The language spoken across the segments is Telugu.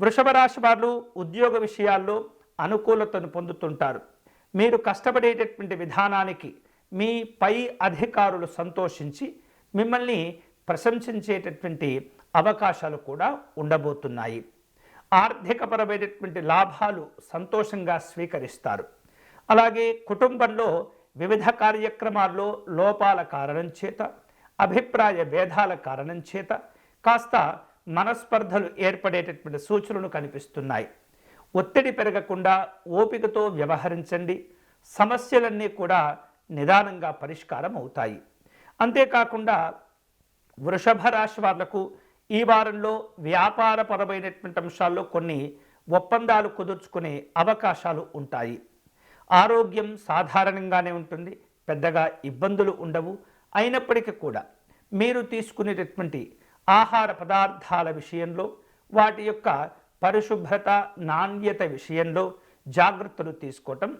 వృషభ రాశి వారు ఉద్యోగ విషయాల్లో అనుకూలతను పొందుతుంటారు. మీరు కష్టపడేటటువంటి విధానానికి మీ పై అధికారులు సంతోషించి మిమ్మల్ని ప్రశంసించేటటువంటి అవకాశాలు కూడా ఉండబోతున్నాయి. ఆర్థికపరమైనటువంటి లాభాలు సంతోషంగా స్వీకరిస్తారు. అలాగే కుటుంబంలో వివిధ కార్యక్రమాల్లో లోపాల కారణం చేత, అభిప్రాయ భేదాల కారణం చేత కాస్త మనస్పర్ధలు ఏర్పడేటటువంటి సూచనలు కనిపిస్తున్నాయి. ఒత్తిడి పెరగకుండా ఓపికతో వ్యవహరించండి. సమస్యలన్నీ కూడా నిదానంగా పరిష్కారం అవుతాయి. అంతేకాకుండా వృషభ రాశి వాళ్లకు ఈ వారంలో వ్యాపారపరమైనటువంటి అంశాల్లో కొన్ని ఒప్పందాలు కుదుర్చుకునే అవకాశాలు ఉంటాయి. ఆరోగ్యం సాధారణంగానే ఉంటుంది, పెద్దగా ఇబ్బందులు ఉండవు. అయినప్పటికీ కూడా మీరు తీసుకునేటటువంటి ఆహార పదార్థాల విషయంలో, వాటి యొక్క పరిశుభ్రత, నాణ్యత విషయంలో జాగ్రత్తలు తీసుకోవటం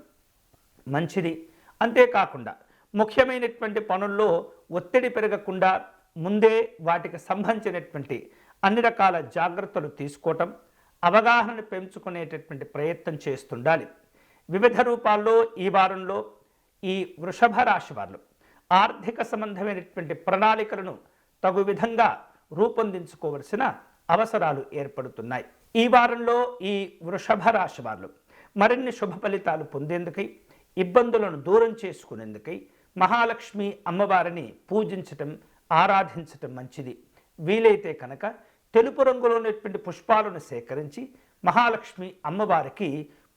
మంచిది. అంతేకాకుండా ముఖ్యమైనటువంటి పనుల్లో ఒత్తిడి పెరగకుండా ముందే వాటికి సంబంధించినటువంటి అన్ని రకాల జాగ్రత్తలు తీసుకోవటం, అవగాహనను పెంచుకునేటటువంటి ప్రయత్నం చేస్తుండాలి. వివిధ రూపాల్లో ఈ వారంలో ఈ వృషభ రాశి వారు ఆర్థిక సంబంధమైనటువంటి ప్రణాళికలను తగు విధంగా రూపొందించుకోవలసిన అవసరాలు ఏర్పడుతున్నాయి. ఈ వారంలో ఈ వృషభ రాశి వారు మరిన్ని శుభ ఫలితాలు పొందేందుకై, ఇబ్బందులను దూరం చేసుకునేందుకై మహాలక్ష్మి అమ్మవారిని పూజించటం, ఆరాధించటం మంచిది. వీలైతే కనుక తెలుపు రంగులో ఉన్నటువంటి పుష్పాలను సేకరించి మహాలక్ష్మి అమ్మవారికి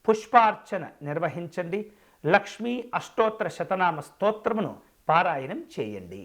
పుష్పార్చన నిర్వహించండి. లక్ష్మీ అష్టోత్తర శతనామ స్తోత్రమును పారాయణం చేయండి.